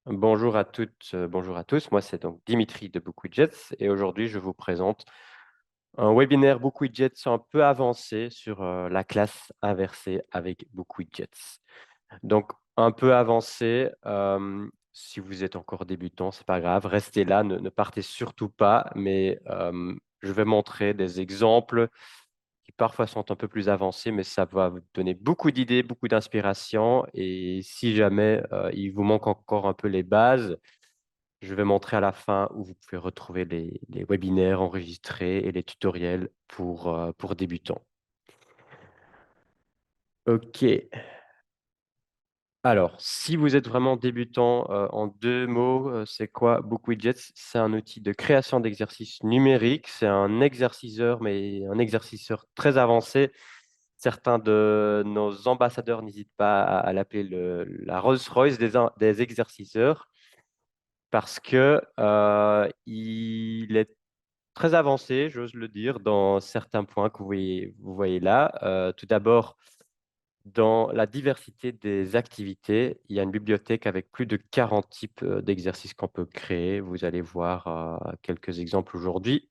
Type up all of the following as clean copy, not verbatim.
Bonjour à toutes, bonjour à tous. Moi, c'est donc Dimitri de BookWidgets et aujourd'hui, je vous présente un webinaire BookWidgets un peu avancé sur la classe inversée avec BookWidgets. Donc, un peu avancé, si vous êtes encore débutant, c'est pas grave, restez là, ne partez surtout pas, mais je vais montrer des exemples qui parfois sont un peu plus avancés, mais ça va vous donner beaucoup d'idées, beaucoup d'inspiration. Et si jamais il vous manque encore un peu les bases, je vais montrer à la fin où vous pouvez retrouver les webinaires enregistrés et les tutoriels pour débutants. OK. Alors, si vous êtes vraiment débutant, en 2 mots, c'est quoi BookWidgets? C'est un outil de création d'exercices numériques. C'est un exerciceur, mais un exerciceur très avancé. Certains de nos ambassadeurs n'hésitent pas à l'appeler la Rolls-Royce des exerciceurs parce que, il est très avancé, j'ose le dire, dans certains points que vous voyez là. Tout d'abord, dans la diversité des activités, il y a une bibliothèque avec plus de 40 types, d'exercices qu'on peut créer. Vous allez voir, quelques exemples aujourd'hui.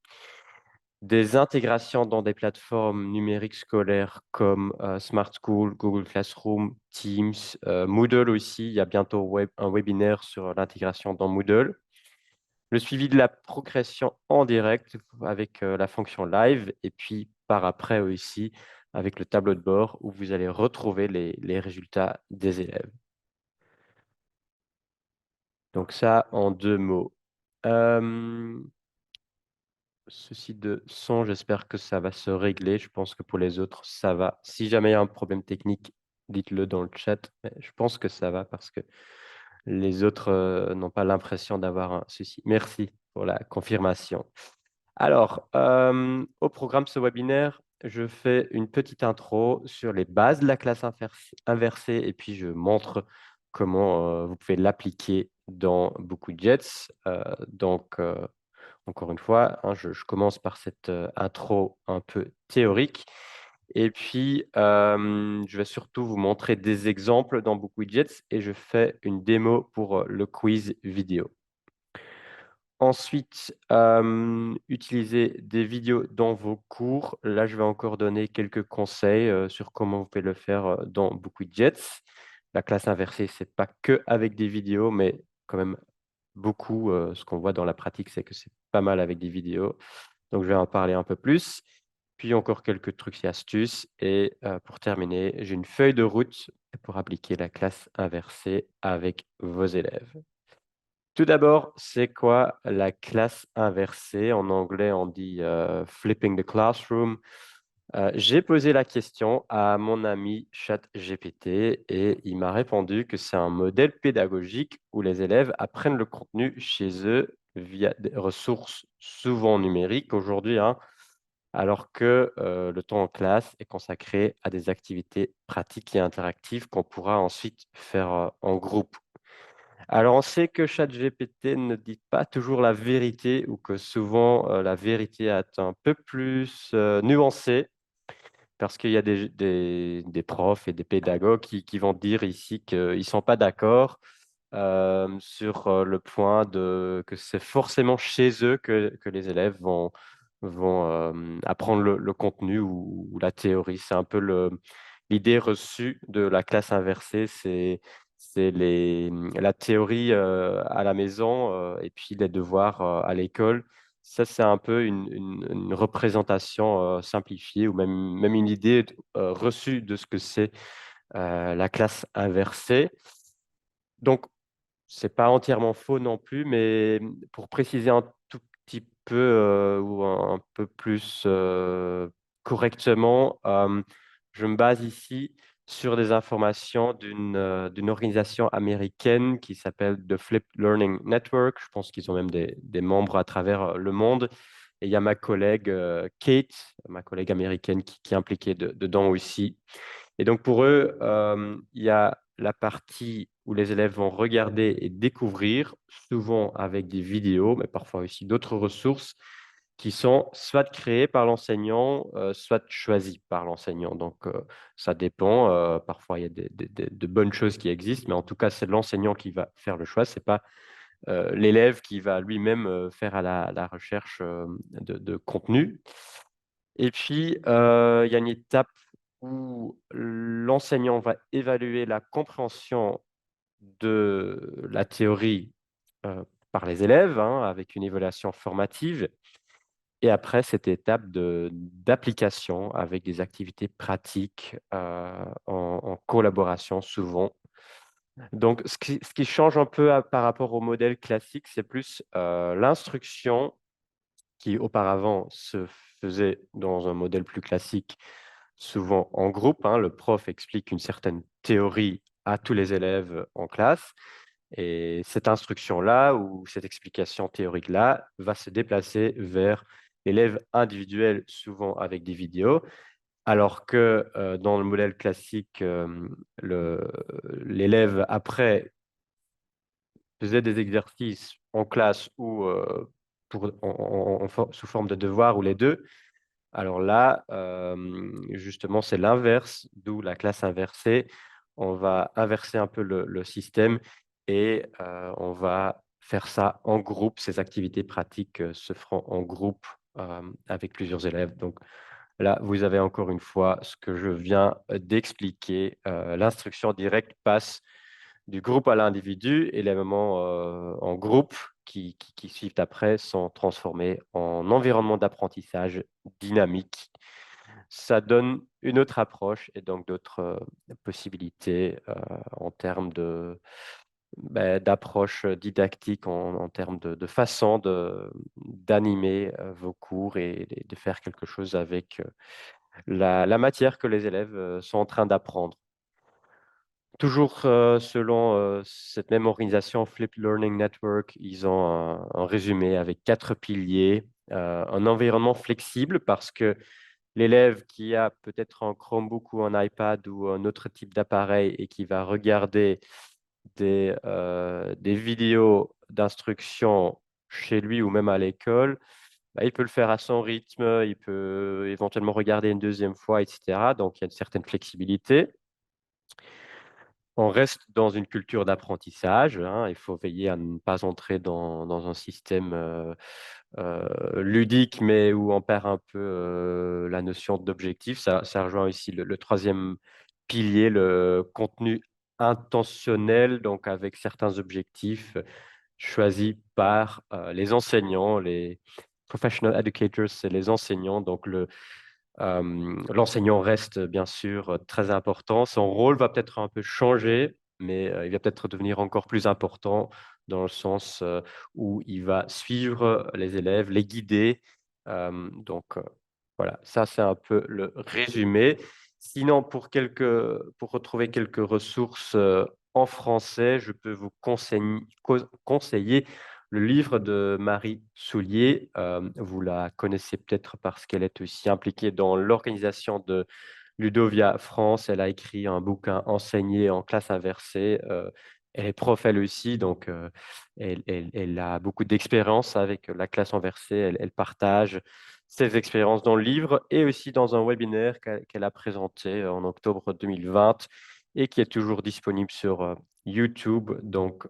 Des intégrations dans des plateformes numériques scolaires comme, Smart School, Google Classroom, Teams, Moodle aussi. Il y a bientôt un webinaire sur l'intégration dans Moodle. Le suivi de la progression en direct avec, la fonction live et puis par après aussi avec le tableau de bord où vous allez retrouver les résultats des élèves. Donc ça en 2 mots. Hem, Souci de son, j'espère que ça va se régler. Je pense que pour les autres, ça va. Si jamais il y a un problème technique, dites-le dans le chat, mais je pense que ça va parce que les autres, n'ont pas l'impression d'avoir un souci. Merci pour la confirmation. Alors, au programme de ce webinaire, je fais une petite intro sur les bases de la classe inversée et puis je montre comment, vous pouvez l'appliquer dans BookWidgets. Encore une fois, hein, je commence par cette, intro un peu théorique et puis, je vais surtout vous montrer des exemples dans BookWidgets et je fais une démo pour, le quiz vidéo. Ensuite, utiliser des vidéos dans vos cours. Là, je vais encore donner quelques conseils, sur comment vous pouvez le faire, dans BookWidgets. La classe inversée, c'est pas que avec des vidéos, mais quand même beaucoup, ce qu'on voit dans la pratique, c'est que c'est pas mal avec des vidéos. Donc je vais en parler un peu plus. Puis encore quelques trucs et astuces et pour terminer, j'ai une feuille de route pour appliquer la classe inversée avec vos élèves. Tout d'abord, c'est quoi la classe inversée? En anglais, on dit, flipping the classroom. J'ai posé la question à mon ami ChatGPT et il m'a répondu que c'est un modèle pédagogique où les élèves apprennent le contenu chez eux via des ressources souvent numériques aujourd'hui, hein, alors que, le temps en classe est consacré à des activités pratiques et interactives qu'on pourra ensuite faire, en groupe. Alors, on sait que ChatGPT ne dit pas toujours la vérité ou que souvent, la vérité est un peu plus, nuancée parce qu'il y a des profs et des pédagogues qui vont dire ici qu'ils ne sont pas d'accord, sur, le point que c'est forcément chez eux que les élèves vont apprendre le contenu ou la théorie. C'est un peu l'idée reçue de la classe inversée, c'est la théorie, à la maison, et puis les devoirs, à l'école. Ça, c'est un peu une représentation, simplifiée ou même une idée reçue de ce que c'est, la classe inversée. Donc c'est pas entièrement faux non plus, mais pour préciser un tout petit peu, ou un peu plus, correctement, je me base ici sur des informations d'une organisation américaine qui s'appelle The Flipped Learning Network. Je pense qu'ils ont même des membres à travers, le monde et il y a ma collègue, Kate, ma collègue américaine qui est impliquée dedans aussi. Et donc pour eux, il y a la partie où les élèves vont regarder et découvrir, souvent avec des vidéos, mais parfois aussi d'autres ressources. qui sont soit créés par l'enseignant, soit choisis par l'enseignant. Donc, ça dépend. Parfois, il y a de bonnes choses qui existent, mais en tout cas, c'est l'enseignant qui va faire le choix. C'est pas l'élève qui va lui-même faire à la recherche de contenu. Et puis, il y a une étape où l'enseignant va évaluer la compréhension de la théorie par les élèves, hein, avec une évaluation formative. Et après, cette étape d'application avec des activités pratiques en collaboration souvent. Donc, ce qui change un peu par rapport au modèle classique, c'est plus l'instruction qui auparavant se faisait dans un modèle plus classique, souvent en groupe, hein. Le prof explique une certaine théorie à tous les élèves en classe. Et cette instruction-là ou cette explication théorique-là va se déplacer vers l'élève individuel, souvent avec des vidéos, alors que dans le modèle classique, l'élève, après, faisait des exercices en classe ou sous forme de devoir ou les deux. Alors là, justement, c'est l'inverse, d'où la classe inversée. On va inverser un peu le système et on va faire ça en groupe. Ces activités pratiques se feront en groupe avec plusieurs élèves. Donc là, vous avez encore une fois ce que je viens d'expliquer. L'instruction directe passe du groupe à l'individu et les moments en groupe qui suivent après sont transformés en environnement d'apprentissage dynamique. Ça donne une autre approche et donc d'autres possibilités en termes d'approche didactique, en termes de façon d'animer vos cours et de faire quelque chose avec la matière que les élèves sont en train d'apprendre. Toujours selon cette même organisation, Flipped Learning Network, ils ont un résumé avec 4 piliers. Un environnement flexible parce que l'élève qui a peut-être un Chromebook ou un iPad ou un autre type d'appareil et qui va regarder des vidéos d'instruction chez lui ou même à l'école, bah, il peut le faire à son rythme, il peut éventuellement regarder une deuxième fois, etc. Donc, il y a une certaine flexibilité. On reste dans une culture d'apprentissage, hein. Il faut veiller à ne pas entrer dans un système ludique, mais où on perd un peu la notion d'objectif. Ça rejoint aussi le troisième pilier, le contenu intentionnel, donc avec certains objectifs choisis par les enseignants, les professional educators, c'est les enseignants. Donc, l'enseignant reste bien sûr très important. Son rôle va peut-être un peu changer, mais il va peut-être devenir encore plus important dans le sens où il va suivre les élèves, les guider. Donc voilà, ça c'est un peu le résumé. Sinon, pour retrouver quelques ressources en français, je peux vous conseiller le livre de Marie Soulier. Vous la connaissez peut-être parce qu'elle est aussi impliquée dans l'organisation de Ludovia France. Elle a écrit un bouquin enseigné en classe inversée. Elle est prof elle aussi, donc elle a beaucoup d'expérience avec la classe inversée. Elle partage ses expériences dans le livre et aussi dans un webinaire qu'elle a présenté en octobre 2020 et qui est toujours disponible sur YouTube. Donc,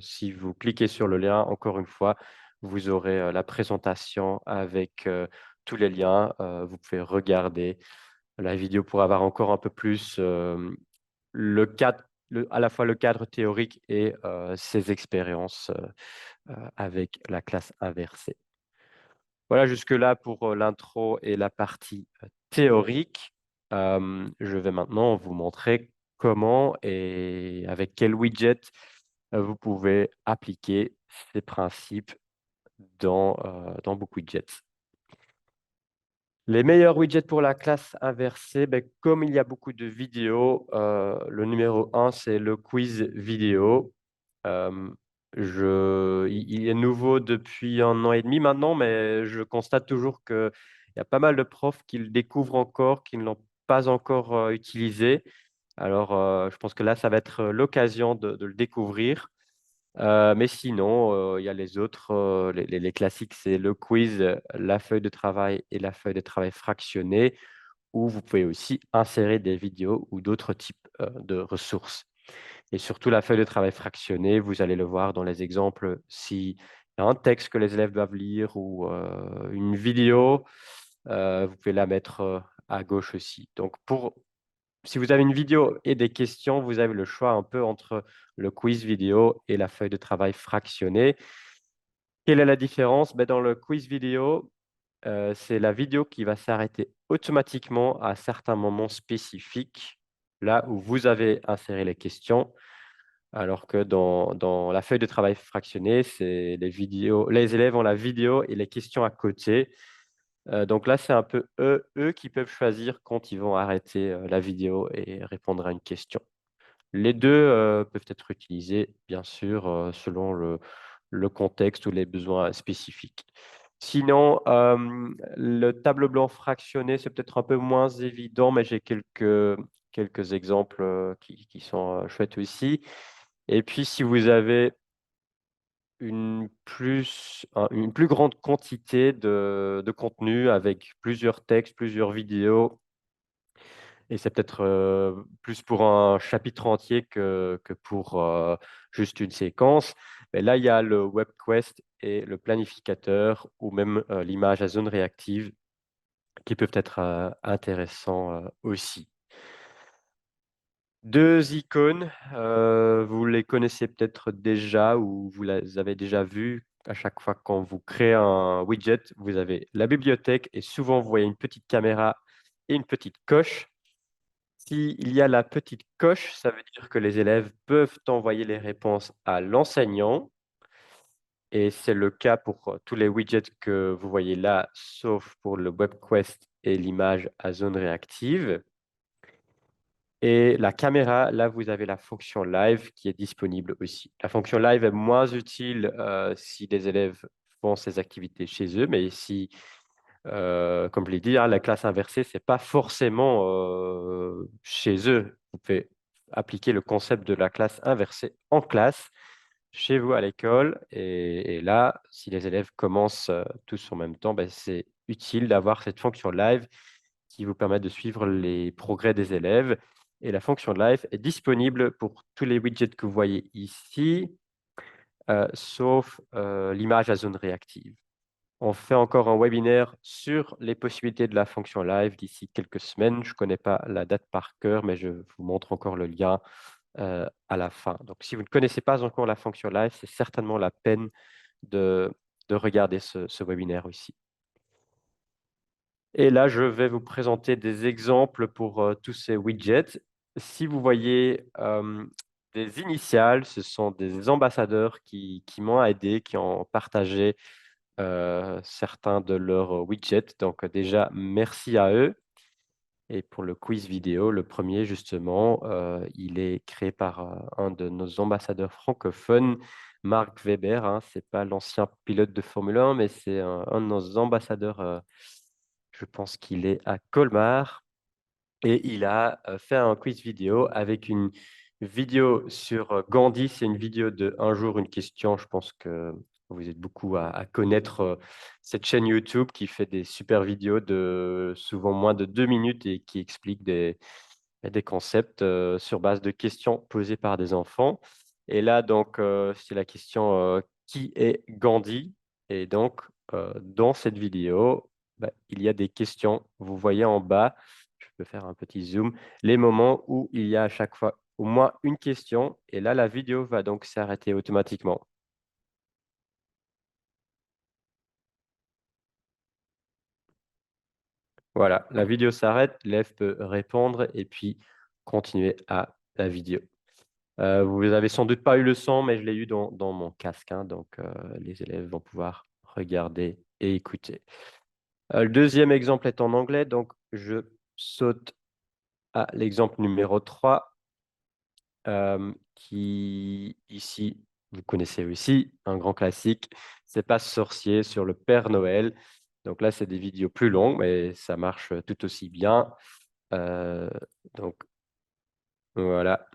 si vous cliquez sur le lien, encore une fois, vous aurez la présentation avec tous les liens. Vous pouvez regarder la vidéo pour avoir encore un peu plus le cadre, à la fois le cadre théorique et ses expériences avec la classe inversée. Voilà, jusque-là pour l'intro et la partie théorique. Je vais maintenant vous montrer comment et avec quel widget vous pouvez appliquer ces principes dans BookWidget. Les meilleurs widgets pour la classe inversée, ben, comme il y a beaucoup de vidéos, le numéro un, c'est le quiz vidéo. Euh, il est nouveau depuis 1 an et demi maintenant, mais je constate toujours qu'il y a pas mal de profs qui le découvrent encore, qui ne l'ont pas encore utilisé. Alors, je pense que là, ça va être l'occasion de le découvrir. Mais sinon, il y a les autres, les classiques, c'est le quiz, la feuille de travail et la feuille de travail fractionnée, où vous pouvez aussi insérer des vidéos ou d'autres types, de ressources. Et surtout la feuille de travail fractionnée, vous allez le voir dans les exemples, s'il y a un texte que les élèves doivent lire ou, une vidéo, vous pouvez la mettre, à gauche aussi. Donc si vous avez une vidéo et des questions, vous avez le choix un peu entre le quiz vidéo et la feuille de travail fractionnée. Quelle est la différence? Dans le quiz vidéo, c'est la vidéo qui va s'arrêter automatiquement à certains moments spécifiques, là où vous avez inséré les questions, alors que dans la feuille de travail fractionnée, c'est les élèves ont la vidéo et les questions à côté. Donc là, c'est un peu eux qui peuvent choisir quand ils vont arrêter, la vidéo et répondre à une question. Les 2 peuvent être utilisés, bien sûr, selon le contexte ou les besoins spécifiques. Sinon, le tableau blanc fractionné, c'est peut-être un peu moins évident, mais j'ai quelques exemples, qui sont, chouettes aussi. Et puis si vous avez une plus grande quantité de contenu avec plusieurs textes, plusieurs vidéos, et c'est peut-être, plus pour un chapitre entier que pour, juste une séquence. Mais là, il y a le WebQuest et le planificateur ou même, l'image à zone réactive qui peuvent être, intéressants, aussi. 2 icônes, vous les connaissez peut-être déjà ou vous les avez déjà vues. À chaque fois quand vous créez un widget, vous avez la bibliothèque et souvent vous voyez une petite caméra et une petite coche. S'il y a la petite coche, ça veut dire que les élèves peuvent envoyer les réponses à l'enseignant et c'est le cas pour, tous les widgets que vous voyez là, sauf pour le WebQuest et l'image à zone réactive. Et la caméra, là, vous avez la fonction live qui est disponible aussi. La fonction live est moins utile, si les élèves font ces activités chez eux, mais si, comme je l'ai dit, hein, la classe inversée, c'est pas forcément, chez eux. Vous pouvez appliquer le concept de la classe inversée en classe, chez vous à l'école et là, si les élèves commencent, tous en même temps, c'est utile d'avoir cette fonction live qui vous permet de suivre les progrès des élèves et la fonction live est disponible pour tous les widgets que vous voyez ici, sauf, l'image à zone réactive. On fait encore un webinaire sur les possibilités de la fonction live d'ici quelques semaines. Je ne connais pas la date par cœur, mais je vous montre encore le lien, à la fin. Donc si vous ne connaissez pas encore la fonction live, c'est certainement la peine de regarder ce webinaire aussi. Et là, je vais vous présenter des exemples pour, tous ces widgets. Si vous voyez, des initiales, ce sont des ambassadeurs qui m'ont aidé, qui ont partagé, certains de leurs widgets. Donc, déjà, merci à eux. Et pour le quiz vidéo, le premier justement, il est créé par, un de nos ambassadeurs francophones, Marc Weber, hein. C'est pas l'ancien pilote de Formule 1, mais c'est un de nos ambassadeurs, je pense qu'il est à Colmar et il a, fait un quiz vidéo avec une vidéo sur, Gandhi. C'est une vidéo de «Un jour, une question». Je pense que vous êtes beaucoup à connaître, cette chaîne YouTube qui fait des super vidéos de souvent moins de 2 minutes et qui explique des concepts, sur base de questions posées par des enfants. Et là donc, c'est la question, «Qui est Gandhi?» Et donc, dans cette vidéo, il y a des questions. Vous voyez en bas, je peux faire un petit zoom, les moments où il y a à chaque fois au moins une question et là, la vidéo va donc s'arrêter automatiquement. Voilà, la vidéo s'arrête, l'élève peut répondre et puis continuer à la vidéo. Vous avez sans doute pas eu le son, mais je l'ai eu dans mon casque, hein, donc les élèves vont pouvoir regarder et écouter. Le 2e exemple est en anglais, donc je saute à l'exemple numéro 3, qui ici, vous connaissez aussi, un grand classique, «C'est pas sorcier» sur le Père Noël. Donc là, c'est des vidéos plus longues, mais ça marche, tout aussi bien. Heu, donc voilà.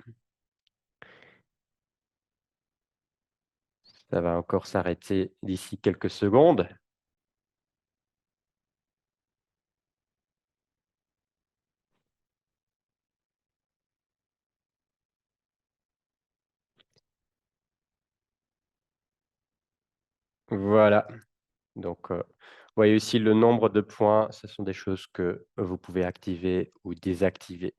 Ça va encore s'arrêter d'ici quelques secondes. Voilà. Donc, vous voyez ici le nombre de points. Ce sont des choses que vous pouvez activer ou désactiver.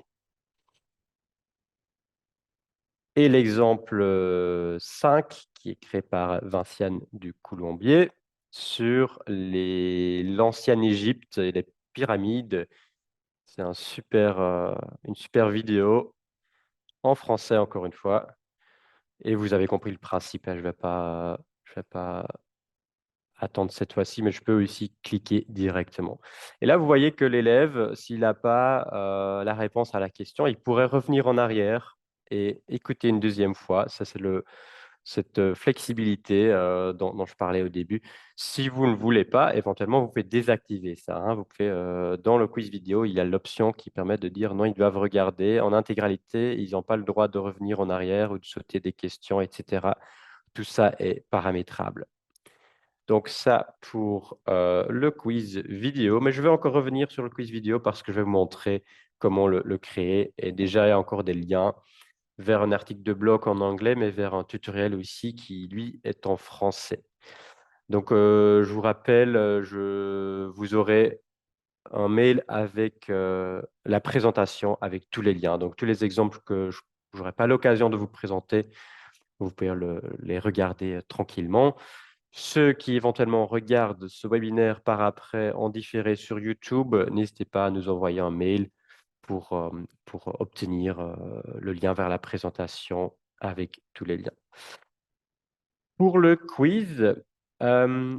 Et l'exemple 5, qui est créé par Vinciane du Coulombier, sur l'ancienne Égypte et les pyramides. C'est une super vidéo en français, encore une fois. Et vous avez compris le principe, hein. Je vais pas attendre cette fois-ci, mais je peux aussi cliquer directement. Et là, vous voyez que l'élève, s'il n'a pas la réponse à la question, il pourrait revenir en arrière et écouter une deuxième fois. Ça, c'est cette flexibilité dont je parlais au début. Si vous ne voulez pas, éventuellement, vous pouvez désactiver ça, hein. Vous pouvez, dans le quiz vidéo, il y a l'option qui permet de dire non, ils doivent regarder en intégralité, ils n'ont pas le droit de revenir en arrière ou de sauter des questions, etc. Tout ça est paramétrable. Donc ça pour le quiz vidéo, mais je vais encore revenir sur le quiz vidéo parce que je vais vous montrer comment le créer. Et déjà, il y a encore des liens vers un article de blog en anglais, mais vers un tutoriel aussi qui, lui, est en français. Donc, je vous rappelle, vous aurez un mail avec la présentation, avec tous les liens. Donc, tous les exemples que je n'aurai pas l'occasion de vous présenter, vous pouvez les regarder tranquillement. Ceux qui éventuellement regardent ce webinaire par après en différé sur YouTube, n'hésitez pas à nous envoyer un mail pour obtenir le lien vers la présentation avec tous les liens. Pour le quiz,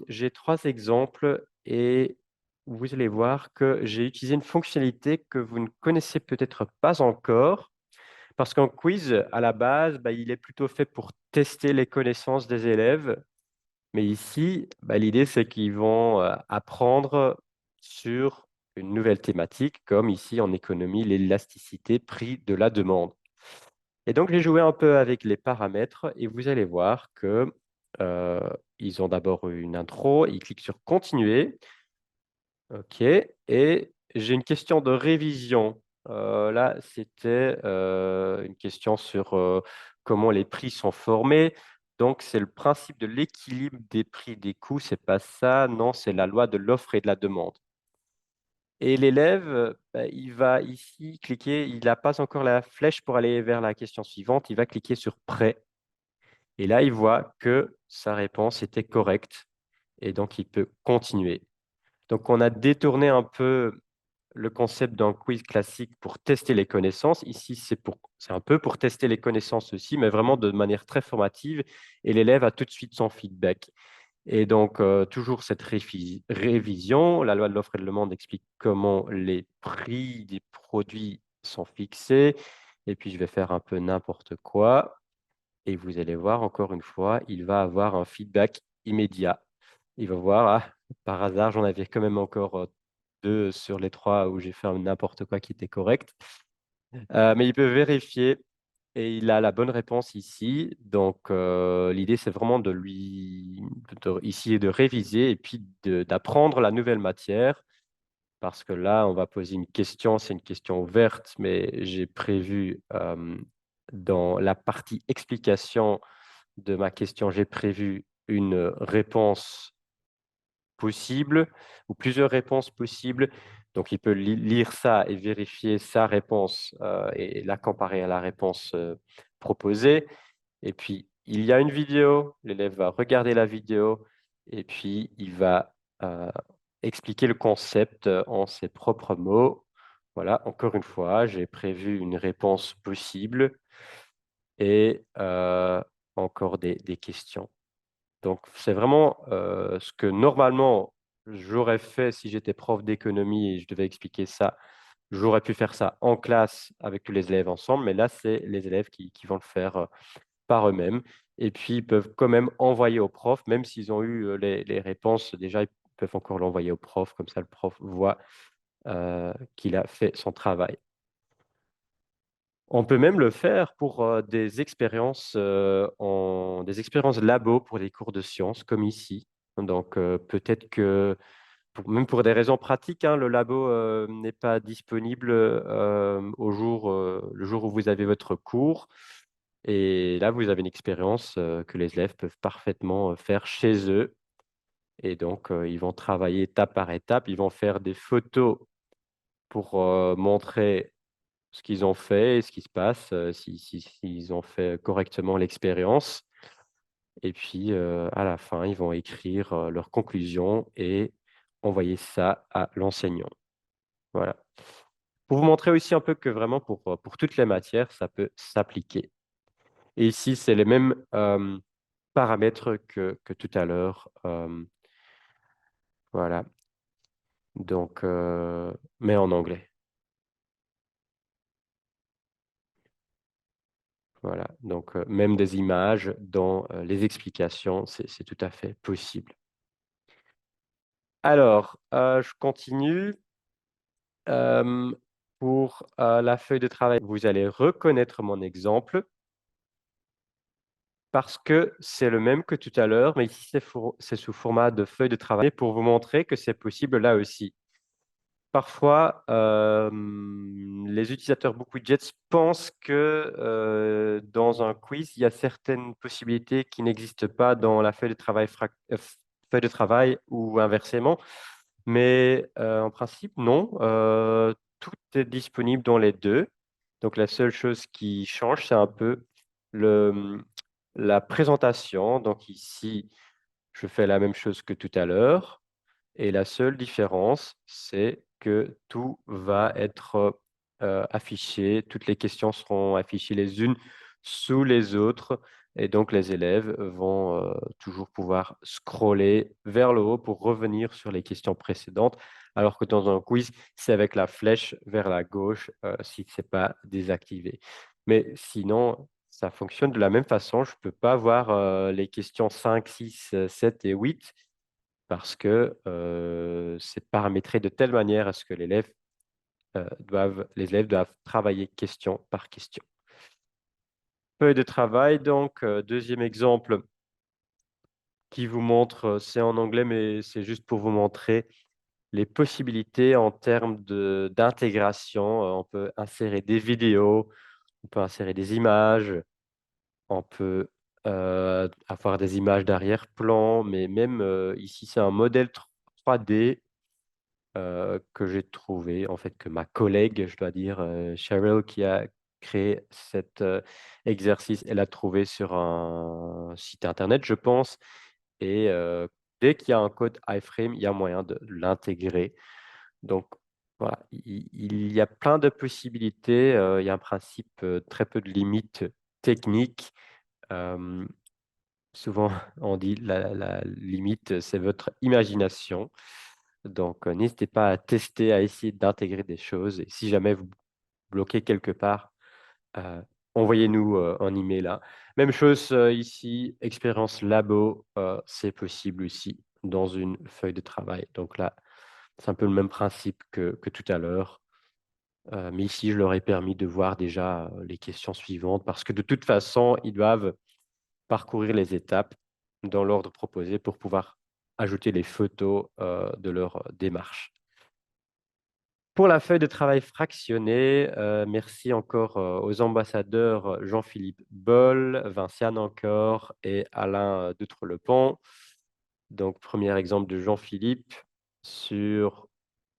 j'ai 3 exemples et vous allez voir que j'ai utilisé une fonctionnalité que vous ne connaissez peut-être pas encore. Parce qu'un quiz, à la base, il est plutôt fait pour tester les connaissances des élèves. Mais ici, l'idée, c'est qu'ils vont apprendre sur une nouvelle thématique, comme ici en économie, l'élasticité prix de la demande. Et donc, j'ai joué un peu avec les paramètres et vous allez voir que ils ont d'abord une intro, ils cliquent sur continuer. OK. Et j'ai une question de révision. Là, c'était une question sur comment les prix sont formés. Donc, c'est le principe de l'équilibre des prix des coûts. C'est pas ça, non, c'est la loi de l'offre et de la demande. Et l'élève, il va ici cliquer, il n'a pas encore la flèche pour aller vers la question suivante. Il va cliquer sur prêt. Et là, il voit que sa réponse était correcte. Et donc, il peut continuer. Donc, on a détourné un peu le concept d'un quiz classique pour tester les connaissances. Ici, c'est un peu pour tester les connaissances aussi, mais vraiment de manière très formative. Et l'élève a tout de suite son feedback. Et donc, toujours cette révision. La loi de l'offre et de la demande explique comment les prix des produits sont fixés. Et puis, je vais faire un peu n'importe quoi. Et vous allez voir, encore une fois, il va avoir un feedback immédiat. Il va voir, ah, par hasard, j'en avais quand même encore 2 sur les 3 où j'ai fait un n'importe quoi qui était correct. Mais il peut vérifier et il a la bonne réponse ici. Donc, l'idée, c'est vraiment ici de réviser et puis d'apprendre la nouvelle matière. Parce que là, on va poser une question, c'est une question ouverte, mais j'ai prévu dans la partie explication de ma question, j'ai prévu une réponse possible ou plusieurs réponses possibles. Donc, il peut lire ça et vérifier sa réponse et la comparer à la réponse proposée. Et puis, il y a une vidéo, l'élève va regarder la vidéo et puis il va expliquer le concept en ses propres mots. Voilà, encore une fois, j'ai prévu une réponse possible et encore des questions. Donc, c'est vraiment ce que normalement j'aurais fait si j'étais prof d'économie et je devais expliquer ça. J'aurais pu faire ça en classe avec tous les élèves ensemble, mais là, c'est les élèves qui vont le faire par eux-mêmes. Et puis, ils peuvent quand même envoyer au prof, même s'ils ont eu les réponses, déjà, ils peuvent encore l'envoyer au prof, comme ça le prof voit qu'il a fait son travail. On peut même le faire pour des expériences labo pour des cours de sciences, comme ici. Donc, peut-être que, même pour des raisons pratiques, hein, le labo n'est pas disponible le jour où vous avez votre cours. Et là, vous avez une expérience que les élèves peuvent parfaitement faire chez eux. Et donc, ils vont travailler étape par étape. Ils vont faire des photos pour montrer ce qu'ils ont fait et ce qui se passe, s'ils ont fait correctement l'expérience. Et puis, à la fin, ils vont écrire leurs conclusions et envoyer ça à l'enseignant. Voilà. Pour vous montrer aussi un peu que vraiment pour toutes les matières, ça peut s'appliquer. Et ici, c'est les mêmes paramètres que tout à l'heure. Voilà. Donc, mais en anglais. Voilà. Donc, même des images dans les explications, c'est tout à fait possible. Alors, je continue. Hem, pour, la feuille de travail, vous allez reconnaître mon exemple parce que c'est le même que tout à l'heure, mais ici, c'est sous format de feuille de travail pour vous montrer que c'est possible là aussi. Parfois, les utilisateurs BookWidgets pensent que, dans un quiz, il y a certaines possibilités qui n'existent pas dans la feuille de travail feuille de travail ou inversement. Mais, en principe, non, tout est disponible dans les 2. Donc la seule chose qui change, c'est un peu la présentation. Donc ici, je fais la même chose que tout à l'heure. Et la seule différence, c'est que tout va être, affiché, toutes les questions seront affichées les unes sous les autres et donc les élèves vont, toujours pouvoir scroller vers le haut pour revenir sur les questions précédentes, alors que dans un quiz, c'est avec la flèche vers la gauche, si ce n'est pas désactivé. Mais sinon, ça fonctionne de la même façon. Je ne peux pas voir, les questions 5, 6, 7 et 8 parce que, c'est paramétré de telle manière à ce que les élèves doivent travailler question par question. Feuille de travail donc, 2e exemple qui vous montre, c'est en anglais, mais c'est juste pour vous montrer les possibilités en termes d'intégration. On peut insérer des vidéos, on peut insérer des images, on peut, avoir des images d'arrière-plan, mais même, ici, c'est un modèle 3D que j'ai trouvé, en fait, que ma collègue, je dois dire, Cheryl, qui a créé cet, exercice, elle a trouvé sur un site internet, je pense et dès qu'il y a un code iframe, il y a moyen de l'intégrer. Donc voilà, il y a plein de possibilités, il y a un principe, très peu de limites techniques. Hem, Souvent on dit la limite, c'est votre imagination. Donc, n'hésitez pas à tester, à essayer d'intégrer des choses et si jamais vous bloquez quelque part, heu, envoyez-nous, un email là. Même chose, ici, expérience labo, c'est possible aussi dans une feuille de travail. Donc là, c'est un peu le même principe que tout à l'heure, mais ici, je leur ai permis de voir déjà, les questions suivantes parce que de toute façon, ils doivent parcourir les étapes dans l'ordre proposé pour pouvoir ajouter les photos, de leur démarche. Pour la feuille de travail fractionnée, merci encore, aux ambassadeurs, Jean-Philippe Boll, Vinciane encore et Alain, Dutre-Lepont. Donc premier exemple de Jean-Philippe sur,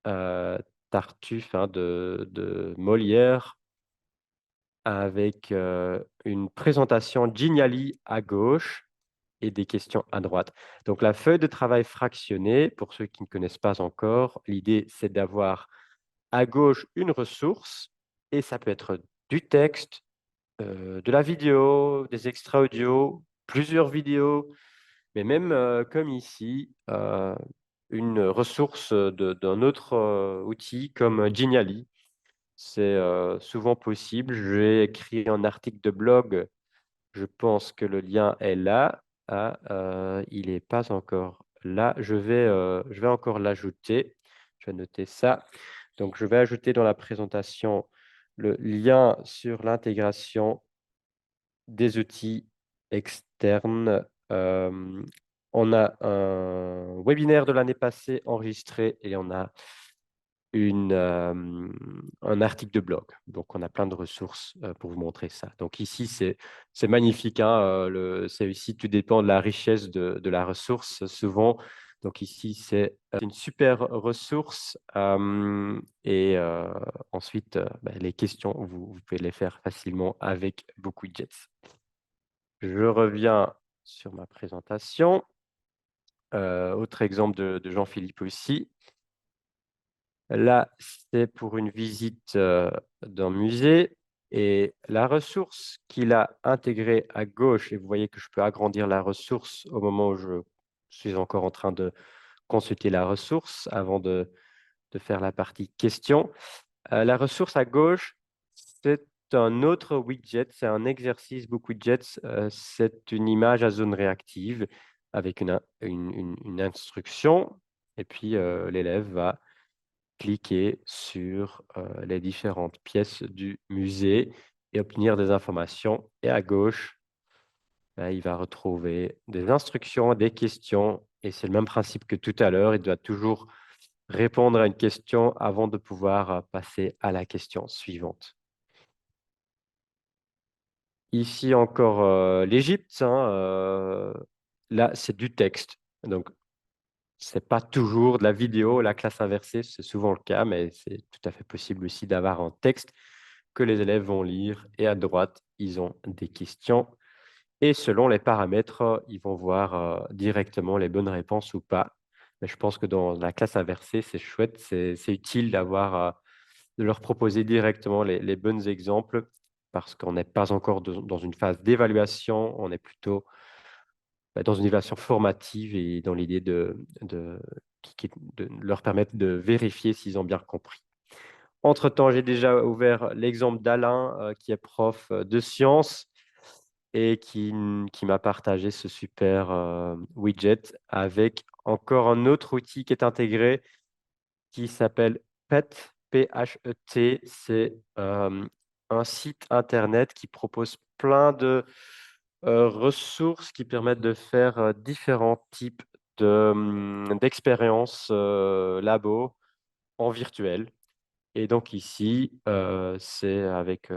heu, Tartuffe, hein, de Molière avec, une présentation Geniali à gauche et des questions à droite. Donc la feuille de travail fractionnée, pour ceux qui ne connaissent pas encore, l'idée c'est d'avoir à gauche une ressource et ça peut être du texte, de la vidéo, des extraits audio, plusieurs vidéos, mais même, comme ici, une ressource, d'un autre, outil comme Geniali. C'est, souvent possible. J'ai écrit un article de blog, je pense que le lien est là. Ah, il est pas encore là. Je vais encore l'ajouter. Je vais noter ça. Donc je vais ajouter dans la présentation le lien sur l'intégration des outils externes. On a un webinaire de l'année passée enregistré et on a un article de blog. Donc, on a plein de ressources pour vous montrer ça. Donc, ici, c'est magnifique, hein, c'est ici, tout dépend de la richesse de la ressource, souvent. Donc, ici, c'est une super ressource. Et ensuite, les questions, vous pouvez les faire facilement avec beaucoup de jets. Je reviens sur ma présentation. Autre exemple de Jean-Philippe aussi. Là, c'est pour une visite d'un musée et la ressource qu'il a intégrée à gauche, et vous voyez que je peux agrandir la ressource au moment où je suis encore en train de consulter la ressource avant de faire la partie questions. La ressource à gauche, c'est un autre widget, c'est un exercice book widgets. C'est une image à zone réactive avec une instruction et puis l'élève va cliquer sur les différentes pièces du musée et obtenir des informations. Et à gauche, il va retrouver des instructions, des questions. Et c'est le même principe que tout à l'heure. Il doit toujours répondre à une question avant de pouvoir passer à la question suivante. Ici encore l'Égypte. Là, c'est du texte. Donc, c'est pas toujours de la vidéo, la classe inversée, c'est souvent le cas, mais c'est tout à fait possible aussi d'avoir un texte que les élèves vont lire. Et à droite, ils ont des questions. Et selon les paramètres, ils vont voir directement les bonnes réponses ou pas. Mais je pense que dans la classe inversée, c'est chouette, c'est utile de leur proposer directement les bons exemples parce qu'on n'est pas encore dans une phase d'évaluation, on est plutôt dans une évaluation formative et dans l'idée de leur permettre de vérifier s'ils ont bien compris. Entre-temps, j'ai déjà ouvert l'exemple d'Alain, qui est prof de sciences et qui m'a partagé ce super widget avec encore un autre outil qui est intégré qui s'appelle PET, P-H-E-T. C'est un site internet qui propose plein de ressources qui permettent de faire différents types d'expériences labo en virtuel. Et donc ici, c'est avec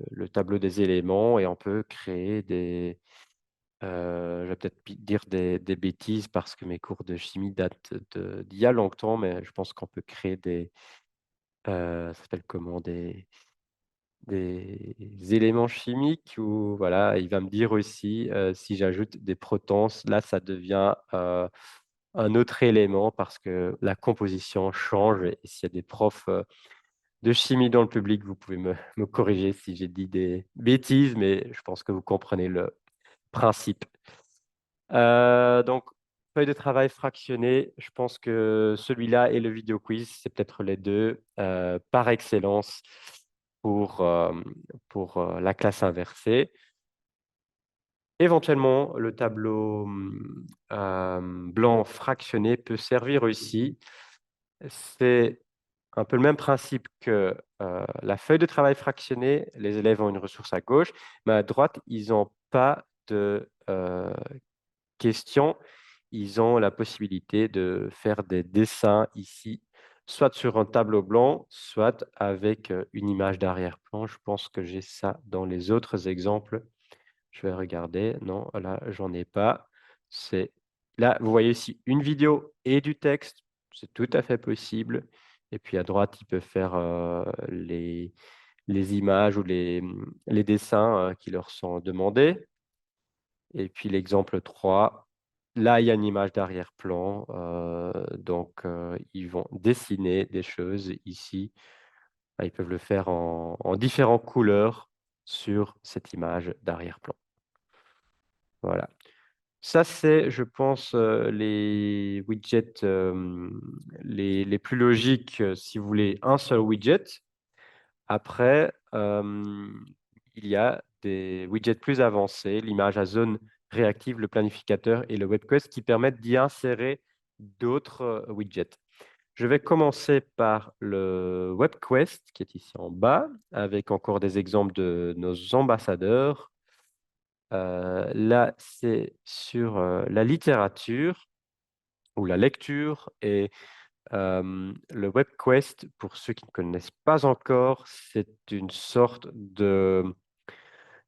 le tableau des éléments et on peut créer je vais peut-être dire des bêtises parce que mes cours de chimie datent d'il y a longtemps, mais je pense qu'on peut créer ça s'appelle comment, des éléments chimiques ou voilà, il va me dire aussi si j'ajoute des protons, là ça devient un autre élément parce que la composition change et s'il y a des profs de chimie dans le public, vous pouvez me corriger si j'ai dit des bêtises, mais je pense que vous comprenez le principe. Donc, feuille de travail fractionnée, je pense que celui-là et le vidéo quiz, c'est peut-être les deux par excellence pour, euh, pour la classe inversée. Éventuellement, le tableau blanc fractionné peut servir aussi. C'est un peu le même principe que la feuille de travail fractionnée. Les élèves ont une ressource à gauche, mais à droite, ils n'ont pas de questions. Ils ont la possibilité de faire des dessins ici, soit sur un tableau blanc, soit avec une image d'arrière-plan. Je pense que j'ai ça dans les autres exemples. Je vais regarder. Non, là, j'en ai pas. Là, vous voyez ici une vidéo et du texte. C'est tout à fait possible. Et puis à droite, il peut faire les images ou les dessins qui leur sont demandés. Et puis l'exemple 3, là, il y a une image d'arrière-plan. Donc, ils vont dessiner des choses ici. Ils peuvent le faire en différentes couleurs sur cette image d'arrière-plan. Voilà. Ça, c'est, je pense, les widgets les plus logiques si vous voulez un seul widget. Après, il y a des widgets plus avancés, l'image à zone réactive, le planificateur et le web quest qui permettent d'y insérer d'autres widgets. Je vais commencer par le WebQuest qui est ici en bas, avec encore des exemples de nos ambassadeurs. Là, c'est sur la littérature ou la lecture et le WebQuest, pour ceux qui ne connaissent pas encore, c'est une sorte de,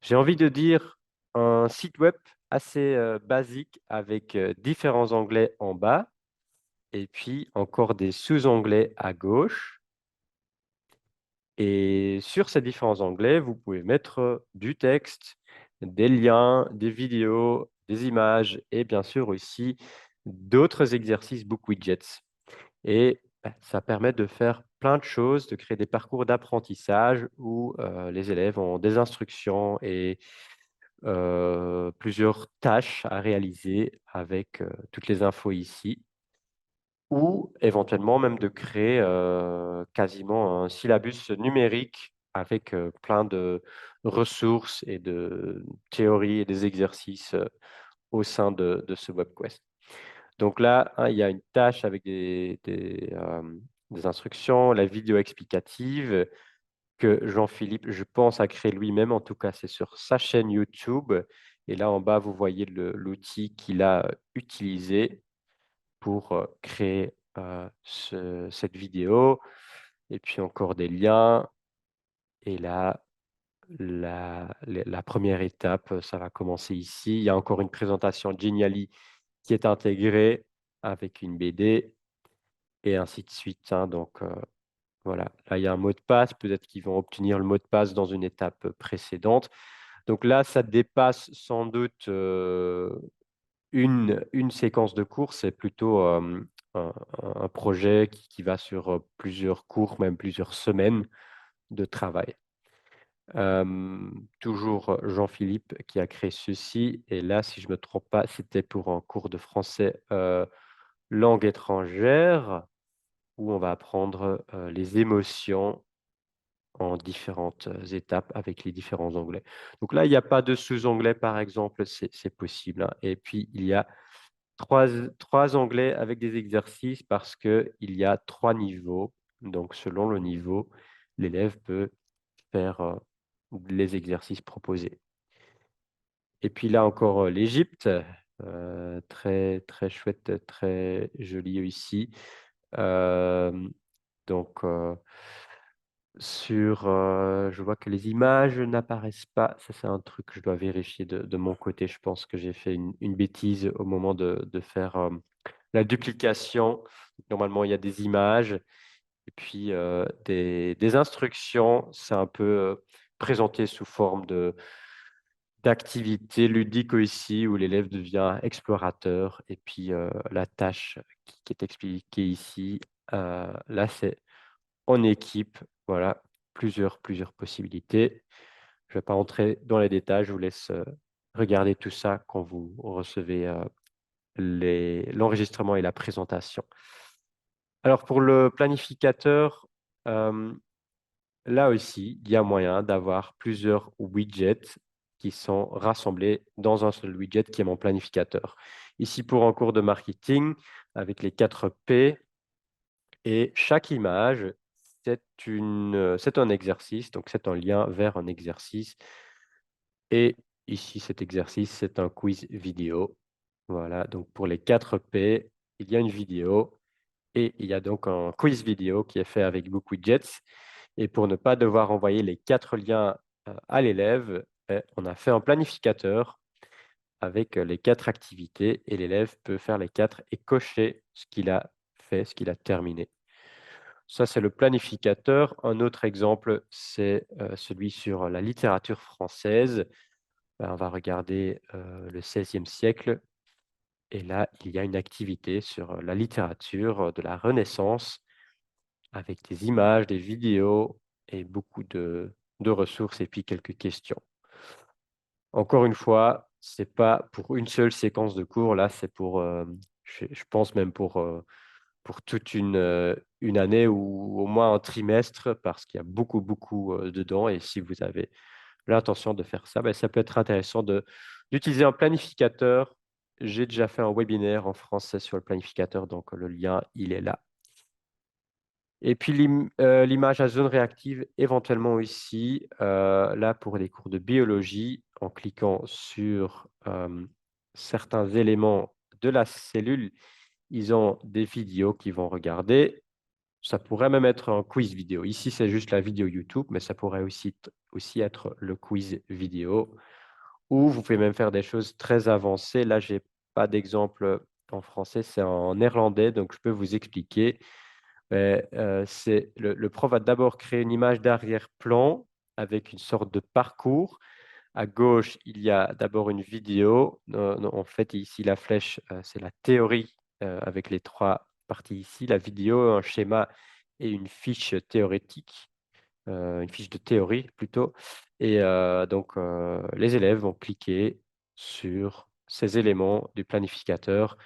j'ai envie de dire, un site web assez basique avec différents onglets en bas et puis encore des sous-onglets à gauche. Et sur ces différents onglets, vous pouvez mettre du texte, des liens, des vidéos, des images et bien sûr aussi d'autres exercices Book Widgets. Et ça permet de faire plein de choses, de créer des parcours d'apprentissage où les élèves ont des instructions et plusieurs tâches à réaliser avec toutes les infos ici, ou éventuellement même de créer quasiment un syllabus numérique avec plein de ressources et de théories et des exercices au sein de ce WebQuest. Donc là, hein, il y a une tâche avec des instructions, la vidéo explicative que Jean-Philippe, je pense, a créé lui-même. En tout cas, c'est sur sa chaîne YouTube. Et là, en bas, vous voyez l'outil qu'il a utilisé pour créer cette vidéo. Et puis encore des liens. Et là, la première étape, ça va commencer ici. Il y a encore une présentation Genially qui est intégrée avec une BD et ainsi de suite, hein. Donc, voilà, là, il y a un mot de passe. Peut-être qu'ils vont obtenir le mot de passe dans une étape précédente. Donc là, ça dépasse sans doute une séquence de cours. C'est plutôt un, un projet qui va sur plusieurs cours, même plusieurs semaines de travail. Toujours Jean-Philippe qui a créé ceci. Et là, si je ne me trompe pas, c'était pour un cours de français langue étrangère où on va apprendre les émotions en différentes étapes avec les différents onglets. Donc là, il n'y a pas de sous-onglet, par exemple, c'est possible, hein. Et puis, il y a trois onglets avec des exercices parce qu'il y a 3 niveaux. Donc, selon le niveau, l'élève peut faire les exercices proposés. Et puis là encore, l'Égypte, très, très chouette, très joli ici. Donc, je vois que les images n'apparaissent pas. Ça, c'est un truc que je dois vérifier de mon côté. Je pense que j'ai fait une bêtise au moment de faire la duplication. Normalement, il y a des images et puis des instructions. C'est un peu présenté sous forme d'activité ludique ici où l'élève devient explorateur. Et puis la tâche qui est expliquée ici, là, c'est en équipe. Voilà, plusieurs possibilités. Je ne vais pas entrer dans les détails, je vous laisse regarder tout ça quand vous recevez l'enregistrement et la présentation. Alors pour le planificateur, là aussi, il y a moyen d'avoir plusieurs widgets qui sont rassemblés dans un seul widget qui est mon planificateur. Ici, pour un cours de marketing, avec les 4 P, et chaque image, c'est un exercice, donc c'est un lien vers un exercice. Et ici, cet exercice, c'est un quiz vidéo. Voilà, donc pour les 4 P, il y a une vidéo et il y a donc un quiz vidéo qui est fait avec BookWidgets. Et pour ne pas devoir envoyer les 4 liens à l'élève, on a fait un planificateur avec les 4 activités et l'élève peut faire les 4 et cocher ce qu'il a fait, ce qu'il a terminé. Ça, c'est le planificateur. Un autre exemple, c'est celui sur la littérature française. On va regarder le XVIe siècle. Et là, il y a une activité sur la littérature de la Renaissance avec des images, des vidéos et beaucoup de ressources et puis quelques questions. Encore une fois, ce n'est pas pour une seule séquence de cours. Là, c'est pour, je pense même pour toute une année ou au moins un trimestre parce qu'il y a beaucoup dedans. Et si vous avez l'intention de faire ça, ça peut être intéressant d'utiliser un planificateur. J'ai déjà fait un webinaire en français sur le planificateur, donc le lien, il est là. Et puis l'image à zone réactive, éventuellement aussi, là pour les cours de biologie, en cliquant sur certains éléments de la cellule, ils ont des vidéos qu'ils vont regarder. Ça pourrait même être un quiz vidéo. Ici, c'est juste la vidéo YouTube, mais ça pourrait aussi être le quiz vidéo. Ou vous pouvez même faire des choses très avancées. Là, j'ai pas d'exemple en français, c'est en néerlandais, donc je peux vous expliquer. Mais, c'est le prof va d'abord créer une image d'arrière-plan avec une sorte de parcours. À gauche, il y a d'abord une vidéo. En fait, ici, la flèche, c'est la théorie, avec les 3 parties ici. La vidéo, un schéma et une fiche théorétique, une fiche de théorie plutôt. Et donc, les élèves vont cliquer sur ces éléments du planificateur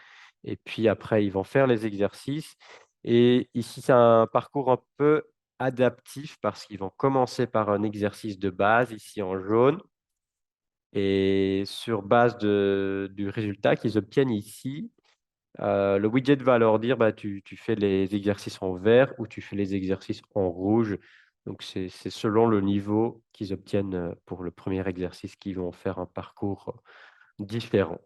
et puis après, ils vont faire les exercices. Et ici, c'est un parcours un peu adaptif parce qu'ils vont commencer par un exercice de base, ici en jaune. Et sur base du résultat qu'ils obtiennent ici, le widget va leur dire, bah, tu fais les exercices en vert ou tu fais les exercices en rouge. Donc, c'est selon le niveau qu'ils obtiennent pour le premier exercice qu'ils vont faire un parcours différent.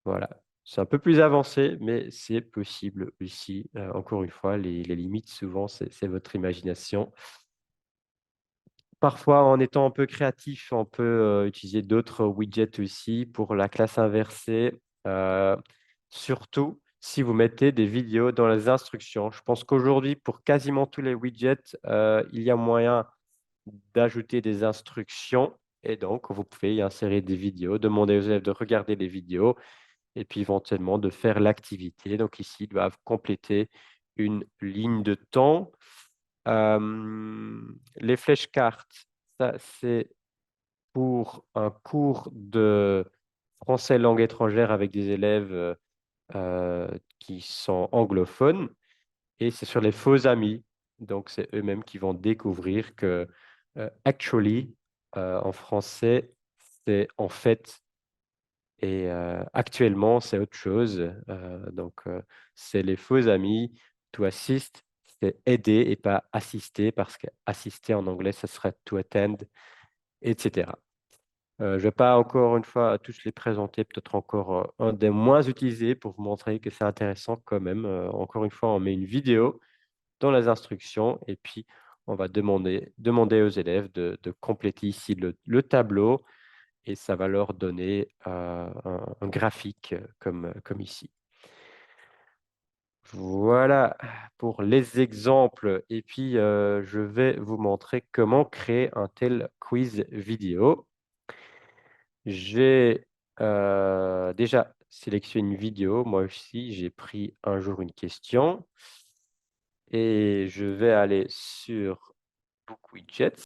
Voilà. C'est un peu plus avancé, mais c'est possible aussi. Encore une fois, les limites, souvent, c'est votre imagination. Parfois, en étant un peu créatif, on peut, utiliser d'autres widgets aussi pour la classe inversée, surtout si vous mettez des vidéos dans les instructions. Je pense qu'aujourd'hui, pour quasiment tous les widgets, il y a moyen d'ajouter des instructions et donc vous pouvez y insérer des vidéos, demander aux élèves de regarder les vidéos et puis éventuellement de faire l'activité. Donc ici, ils doivent compléter une ligne de temps. Les flèches-cartes, ça c'est pour un cours de français langue étrangère avec des élèves qui sont anglophones et c'est sur les faux amis. Donc c'est eux-mêmes qui vont découvrir que actually en français, c'est en fait et actuellement, c'est autre chose. C'est les faux amis. To assist, c'est aider et pas assister parce qu'assister en anglais, ça serait to attend, et cetera. Je ne vais pas encore une fois tous les présenter, peut-être encore, un des moins utilisés pour vous montrer que c'est intéressant quand même. Encore une fois, on met une vidéo dans les instructions et puis on va demander aux élèves de compléter ici le tableau et ça va leur donner un graphique comme ici. Voilà pour les exemples et puis je vais vous montrer comment créer un tel quiz vidéo. J'ai déjà sélectionné une vidéo. Moi aussi, j'ai pris un jour une question et je vais aller sur BookWidgets.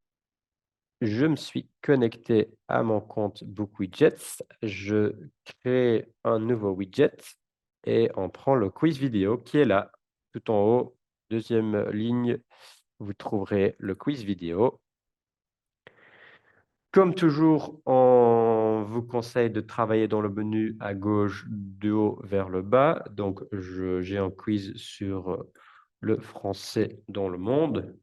Je me suis connecté à mon compte BookWidgets. Je crée un nouveau widget et on prend le quiz vidéo qui est là, tout en haut, deuxième ligne, vous trouverez le quiz vidéo. Comme toujours, on vous conseille de travailler dans le menu à gauche du haut vers le bas. Donc, j'ai un quiz sur le français dans le monde.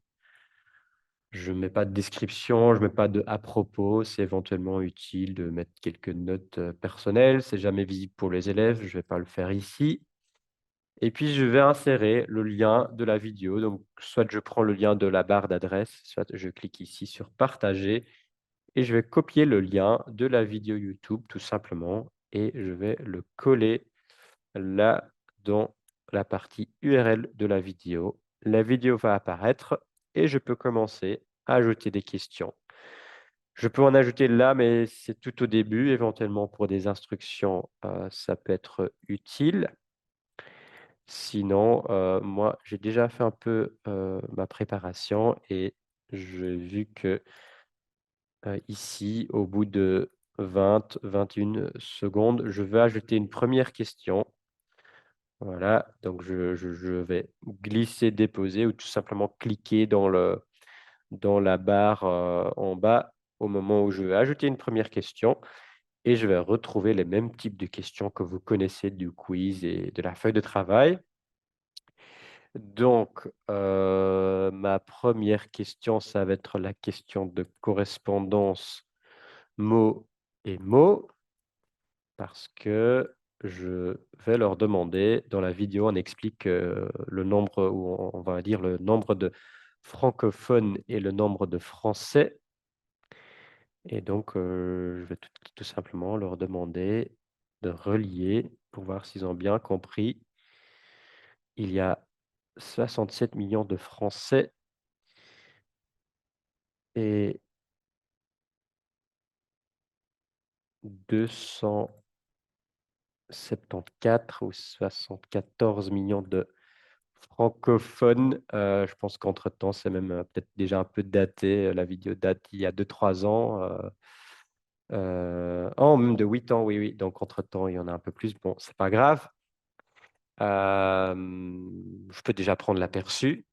Je ne mets pas de description, je ne mets pas de à propos. C'est éventuellement utile de mettre quelques notes personnelles. C'est jamais visible pour les élèves. Je ne vais pas le faire ici. Et puis, je vais insérer le lien de la vidéo. Donc, soit je prends le lien de la barre d'adresse, soit je clique ici sur partager et je vais copier le lien de la vidéo YouTube tout simplement et je vais le coller là dans la partie URL de la vidéo. La vidéo va apparaître et je peux commencer à ajouter des questions. Je peux en ajouter là, mais c'est tout au début. Éventuellement, pour des instructions, ça peut être utile. Sinon, moi, j'ai déjà fait un peu ma préparation et j'ai vu que ici, au bout de 20-21 secondes, je vais ajouter une première question. Voilà, donc je vais glisser, déposer ou tout simplement cliquer dans la barre en bas au moment où je vais ajouter une première question et je vais retrouver les mêmes types de questions que vous connaissez du quiz et de la feuille de travail. Donc, ma première question, ça va être la question de correspondance mot et mot, parce que je vais leur demander, dans la vidéo, on explique le nombre, ou on va dire le nombre de francophones et le nombre de français. Et donc, je vais tout simplement leur demander de relier pour voir s'ils ont bien compris. Il y a 67 millions de Français et 274 ou 74 millions de francophones. Je pense qu'entre-temps, c'est même peut-être déjà un peu daté. La vidéo date il y a 2 3 ans. Oh, même de 8 ans, oui, oui. Donc, entre-temps, il y en a un peu plus. Bon, c'est pas grave. Je peux déjà prendre l'aperçu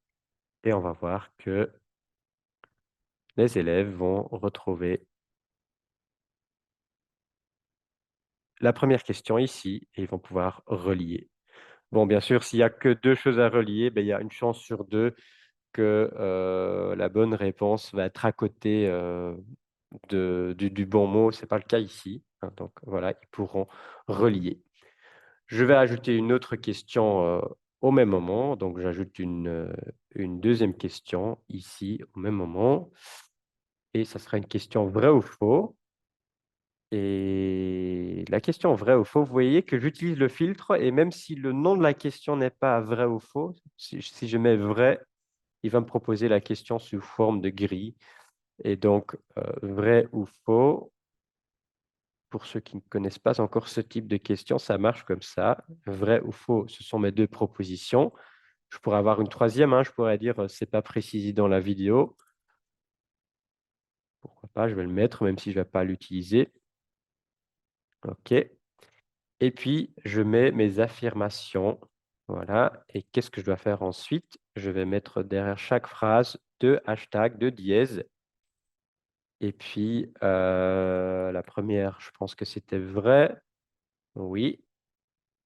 et on va voir que les élèves vont retrouver la première question ici et ils vont pouvoir relier. Bon, bien sûr, s'il y a que 2 choses à relier, ben, il y a une chance sur 2 que, la bonne réponse va être à côté, du bon mot. C'est pas le cas ici, hein, donc voilà, ils pourront relier. Je vais ajouter une autre question, au même moment, donc j'ajoute une 2e question ici au même moment et ça sera une question vrai ou faux et la question vrai ou faux, vous voyez que j'utilise le filtre et même si le nom de la question n'est pas vrai ou faux, si je mets vrai, il va me proposer la question sous forme de grille et donc, vrai ou faux, pour ceux qui ne connaissent pas encore ce type de question, ça marche comme ça. Vrai ou faux, ce sont mes 2 propositions. Je pourrais avoir une troisième, hein, je pourrais dire, c'est pas précisé dans la vidéo. Pourquoi pas, je vais le mettre même si je ne vais pas l'utiliser. OK et puis je mets mes affirmations, voilà et qu'est-ce que je dois faire ensuite? Je vais mettre derrière chaque phrase 2 hashtags, 2 dièses et puis, la première, je pense que c'était vrai. Oui.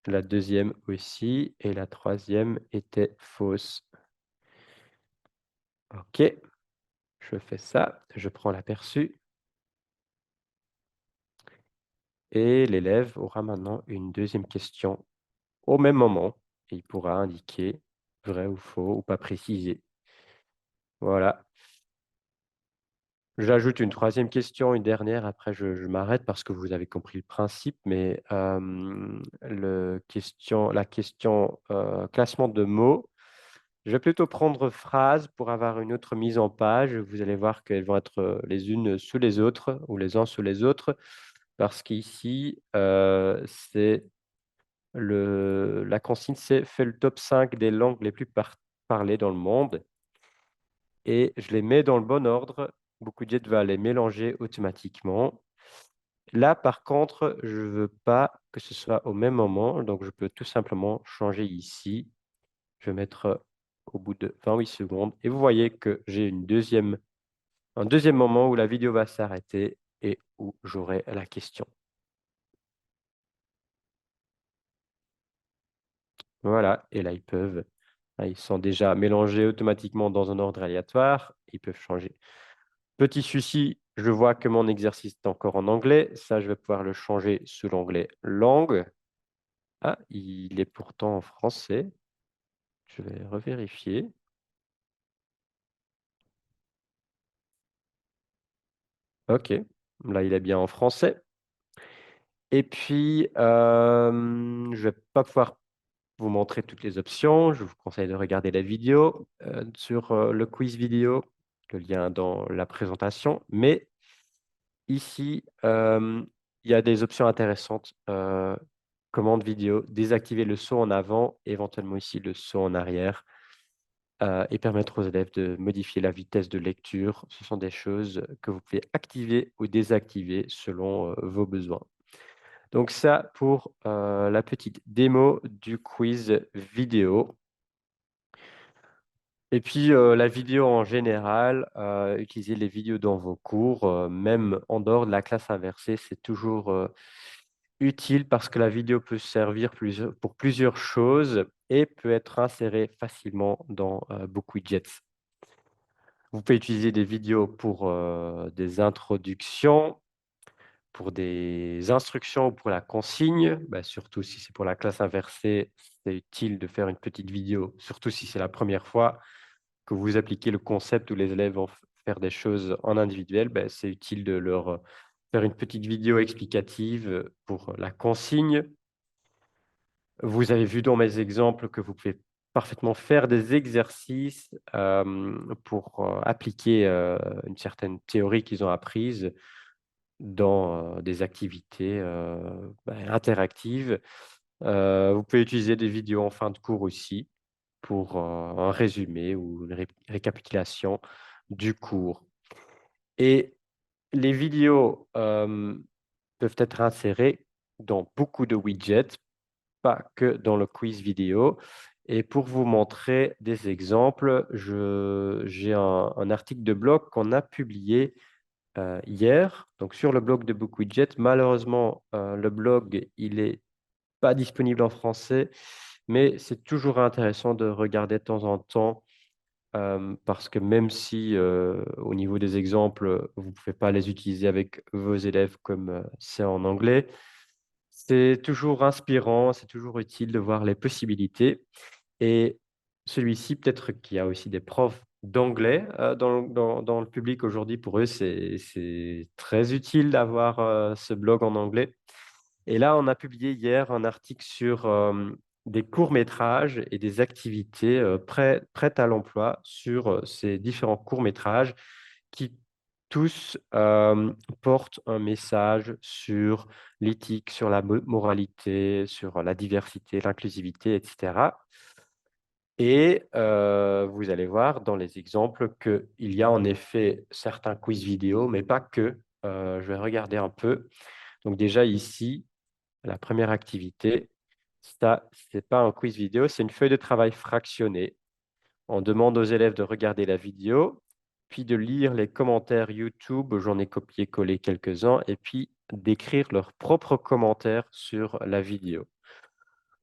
La deuxième aussi et la troisième était fausse. OK, je fais ça, je prends l'aperçu et l'élève aura maintenant une deuxième question au même moment et il pourra indiquer vrai ou faux ou pas préciser. Voilà. J'ajoute une troisième question, une dernière, après je m'arrête parce que vous avez compris le principe, mais la question, classement de mots. Je vais plutôt prendre phrase pour avoir une autre mise en page. Vous allez voir qu'elles vont être, les unes sous les autres ou les uns sous les autres parce qu'ici, c'est la consigne, c'est: «Fais le top 5 des langues les plus parlées dans le monde» et je les mets dans le bon ordre. BookWidget va les mélanger automatiquement. Là, par contre, je ne veux pas que ce soit au même moment, donc je peux tout simplement changer ici. Je vais mettre, au bout de 28 secondes et vous voyez que j'ai un deuxième moment où la vidéo va s'arrêter et où j'aurai la question. Voilà et là, ils sont déjà mélangés automatiquement dans un ordre aléatoire, ils peuvent changer. Petit souci, je vois que mon exercice est encore en anglais. Ça, je vais pouvoir le changer sous l'onglet «Langue». Ah, il est pourtant en français. Je vais revérifier. OK, là, il est bien en français et puis, je vais pas pouvoir vous montrer toutes les options. Je vous conseille de regarder la vidéo, sur, le quiz vidéo, le lien dans la présentation. Mais ici, il y a des options intéressantes, commande vidéo, désactiver le saut en avant, éventuellement ici le saut en arrière, et permettre aux élèves de modifier la vitesse de lecture. Ce sont des choses que vous pouvez activer ou désactiver selon, vos besoins. Donc ça pour, la petite démo du quiz vidéo et puis, la vidéo en général, utilisez les vidéos dans vos cours, même en dehors de la classe inversée, c'est toujours, Utile parce que la vidéo peut servir pour plusieurs choses et peut être insérée facilement dans beaucoup de widgets. Vous pouvez utiliser des vidéos pour des introductions, pour des instructions ou pour la consigne. Bah, surtout si c'est pour la classe inversée, c'est utile de faire une petite vidéo, surtout si c'est la première fois que vous appliquez le concept où les élèves vont faire des choses en individuel. Bah, c'est utile de leur faire une petite vidéo explicative pour la consigne. Vous avez vu dans mes exemples que vous pouvez parfaitement faire des exercices pour appliquer une certaine théorie qu'ils ont apprise dans des activités interactives. Vous pouvez utiliser des vidéos en fin de cours aussi pour un résumé ou une récapitulation du cours. Et les vidéos peuvent être insérées dans beaucoup de widgets, pas que dans le quiz vidéo. Et pour vous montrer des exemples, j'ai un article de blog qu'on a publié hier, donc sur le blog de BookWidget. Malheureusement, le blog, il est pas disponible en français, mais c'est toujours intéressant de regarder de temps en temps, parce que même si, au niveau des exemples, vous ne pouvez pas les utiliser avec vos élèves comme, c'est en anglais, c'est toujours inspirant, c'est toujours utile de voir les possibilités. Et celui-ci, peut-être qu'il y a aussi des profs d'anglais, dans le public aujourd'hui. Pour eux, c'est très utile d'avoir, ce blog en anglais. Et là, on a publié hier un article sur, des courts-métrages et des activités, prêtes à l'emploi sur, ces différents courts-métrages qui tous, portent un message sur l'éthique, sur la moralité, sur la diversité, l'inclusivité, etc. Et vous allez voir dans les exemples qu'il y a en effet certains quiz vidéo, mais pas que. Je vais regarder un peu. Donc déjà ici, la première activité, ça, c'est pas un quiz vidéo, c'est une feuille de travail fractionnée. On demande aux élèves de regarder la vidéo, puis de lire les commentaires YouTube, j'en ai copié-collé quelques-uns, et puis d'écrire leurs propres commentaires sur la vidéo.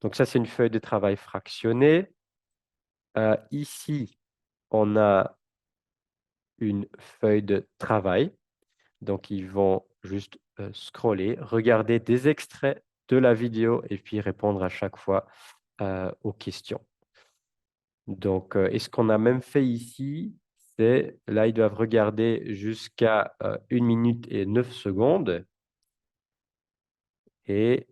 Donc ça, c'est une feuille de travail fractionnée. Ici, on a une feuille de travail. Donc, ils vont juste scroller, regarder des extraits de la vidéo et puis répondre à chaque fois aux questions. Donc, et ce qu'on a même fait ici, c'est là, ils doivent regarder jusqu'à 1 minute et 9 secondes. Et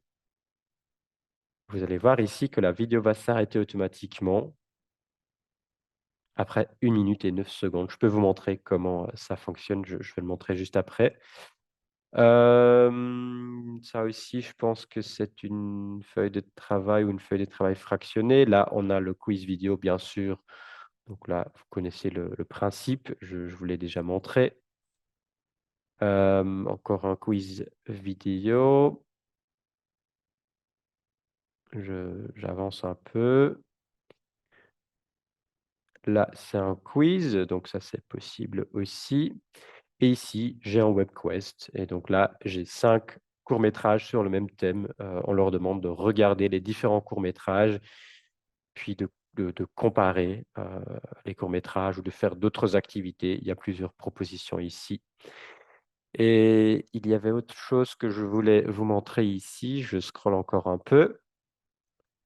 vous allez voir ici que la vidéo va s'arrêter automatiquement après 1 minute et 9 secondes. Je peux vous montrer comment ça fonctionne. Je vais le montrer juste après. Ça aussi, je pense que c'est une feuille de travail ou une feuille de travail fractionnée. Là, on a le quiz vidéo, bien sûr. Donc là, vous connaissez le principe, je vous l'ai déjà montré. Encore un quiz vidéo. J'avance un peu. Là, c'est un quiz, donc ça, c'est possible aussi. Et ici, j'ai un web quest. Et donc là, j'ai 5 courts-métrages sur le même thème. On leur demande de regarder les différents courts-métrages, puis de comparer les courts-métrages ou de faire d'autres activités. Il y a plusieurs propositions ici. Et il y avait autre chose que je voulais vous montrer ici. Je scrolle encore un peu.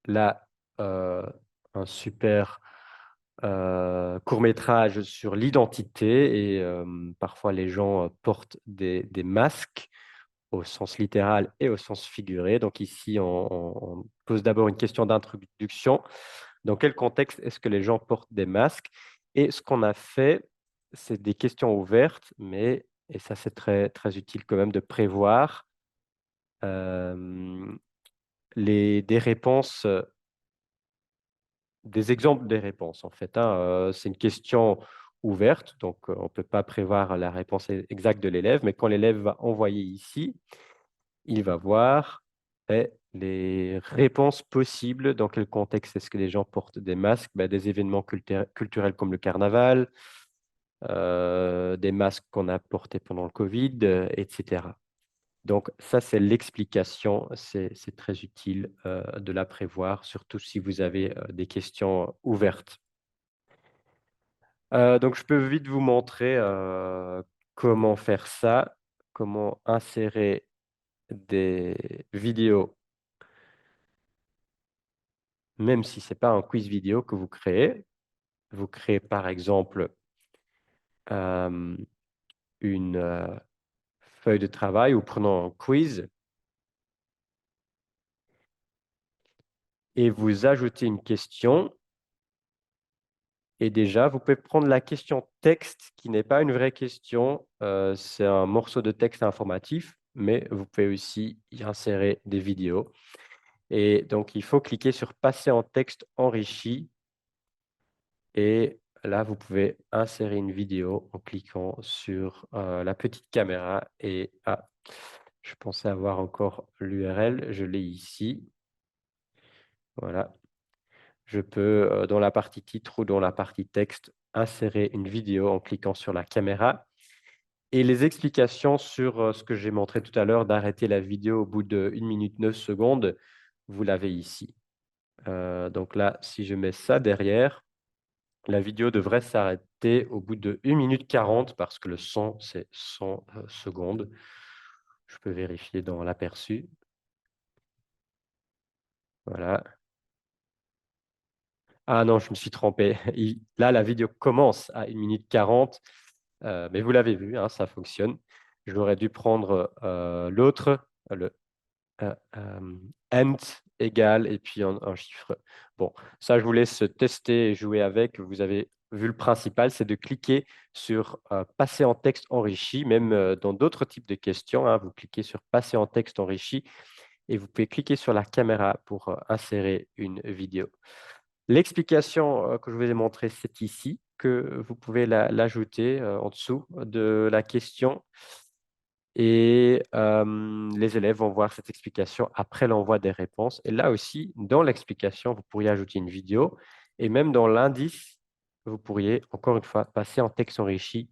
Là, un super court-métrage sur l'identité et parfois les gens portent des masques au sens littéral et au sens figuré. Donc ici, on pose d'abord une question d'introduction. Dans quel contexte est-ce que les gens portent des masques? Et ce qu'on a fait, c'est des questions ouvertes, mais, et ça c'est très, très utile quand même de prévoir euh, des réponses, des exemples des réponses en fait, hein. C'est une question ouverte, donc on ne peut pas prévoir la réponse exacte de l'élève, mais quand l'élève va envoyer ici, il va voir les réponses possibles. Dans quel contexte est-ce que les gens portent des masques? Ben, des événements culturels comme le carnaval, des masques qu'on a portés pendant le Covid, etc. Donc ça, c'est l'explication. C'est très utile de la prévoir, surtout si vous avez des questions ouvertes. Donc je peux vite vous montrer comment faire ça, comment insérer des vidéos, même si ce n'est pas un quiz vidéo que vous créez. Vous créez par exemple euh, une feuille de travail ou prenons un quiz et vous ajoutez une question. Et déjà, vous pouvez prendre la question texte qui n'est pas une vraie question. C'est un morceau de texte informatif, mais vous pouvez aussi y insérer des vidéos. Et donc, il faut cliquer sur Passer en texte enrichi. Et là, vous pouvez insérer une vidéo en cliquant sur la petite caméra. Et je pensais avoir encore l'URL. Je l'ai ici. Voilà. Je peux, dans la partie titre ou dans la partie texte, insérer une vidéo en cliquant sur la caméra. Et les explications sur ce que j'ai montré tout à l'heure, d'arrêter la vidéo au bout de 1 minute 9 secondes, vous l'avez ici. Donc là, si je mets ça derrière, la vidéo devrait s'arrêter au bout de 1 minute 40 parce que le son, c'est 100 secondes. Je peux vérifier dans l'aperçu. Voilà. Ah non, je me suis trompé. Là, la vidéo commence à 1 minute 40, mais vous l'avez vu, hein, ça fonctionne. J'aurais dû prendre l'autre, le end égal et puis un chiffre. Bon, ça, je vous laisse tester et jouer avec. Vous avez vu le principal, c'est de cliquer sur Passer en texte enrichi, même dans d'autres types de questions. Hein, vous cliquez sur Passer en texte enrichi et vous pouvez cliquer sur la caméra pour insérer une vidéo. L'explication que je vous ai montrée, c'est ici, que vous pouvez l'ajouter en dessous de la question. Et les élèves vont voir cette explication après l'envoi des réponses. Et là aussi, dans l'explication, vous pourriez ajouter une vidéo. Et même dans l'indice, vous pourriez, encore une fois, passer en texte enrichi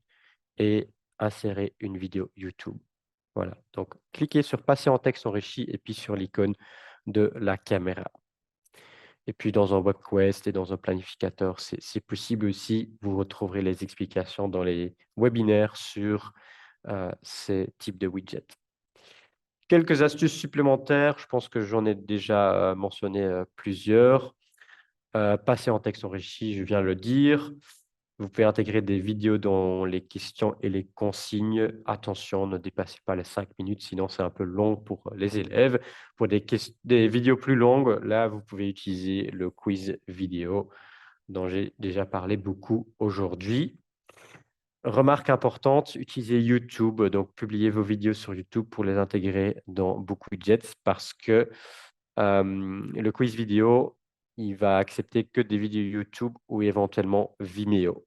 et insérer une vidéo YouTube. Voilà. Donc, cliquez sur Passer en texte enrichi et puis sur l'icône de la caméra. Et puis, dans un WebQuest et dans un planificateur, c'est possible aussi. Vous retrouverez les explications dans les webinaires sur ces types de widgets. Quelques astuces supplémentaires, je pense que j'en ai déjà mentionné plusieurs. Passer en texte enrichi, je viens de le dire. Vous pouvez intégrer des vidéos dans les questions et les consignes. Attention, ne dépassez pas les 5 minutes, sinon c'est un peu long pour les élèves. Pour des vidéos plus longues, là, vous pouvez utiliser le quiz vidéo dont j'ai déjà parlé beaucoup aujourd'hui. Remarque importante, utilisez YouTube, donc publiez vos vidéos sur YouTube pour les intégrer dans beaucoup de jets parce que le quiz vidéo, il va accepter que des vidéos YouTube ou éventuellement Vimeo.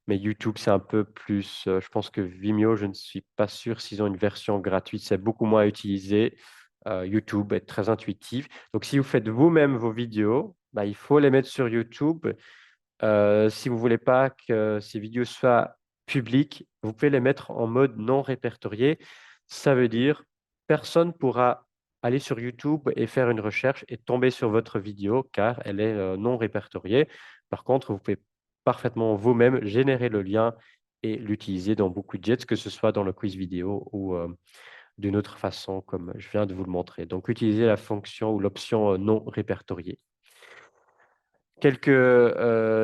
Mais YouTube, c'est un peu plus, je pense que Vimeo, je ne suis pas sûr s'ils ont une version gratuite, c'est beaucoup moins utilisé. YouTube est très intuitif. Donc, si vous faites vous-même vos vidéos, bah, il faut les mettre sur YouTube. Si vous ne voulez pas que ces vidéos soient publiques, vous pouvez les mettre en mode non répertorié. Ça veut dire personne ne pourra aller sur YouTube et faire une recherche et tomber sur votre vidéo car elle est non répertoriée. Par contre, vous pouvez parfaitement vous-même générer le lien et l'utiliser dans beaucoup de jets, que ce soit dans le quiz vidéo ou d'une autre façon, comme je viens de vous le montrer. Donc, utilisez la fonction ou l'option non répertoriée. Quelques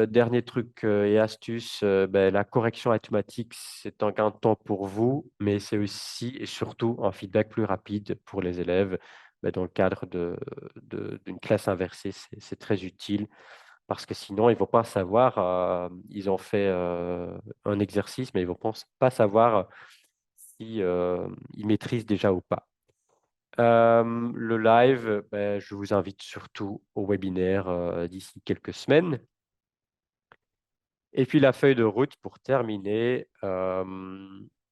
derniers trucs et astuces. Ben, la correction automatique, c'est un gain de temps pour vous, mais c'est aussi et surtout un feedback plus rapide pour les élèves. Ben, dans le cadre d'une classe inversée, c'est très utile parce que sinon, ils ne vont pas savoir, ils ont fait un exercice, mais ils ne vont pas savoir si ils maîtrisent déjà ou pas. Le live, ben, je vous invite surtout au webinaire d'ici quelques semaines. Et puis la feuille de route pour terminer,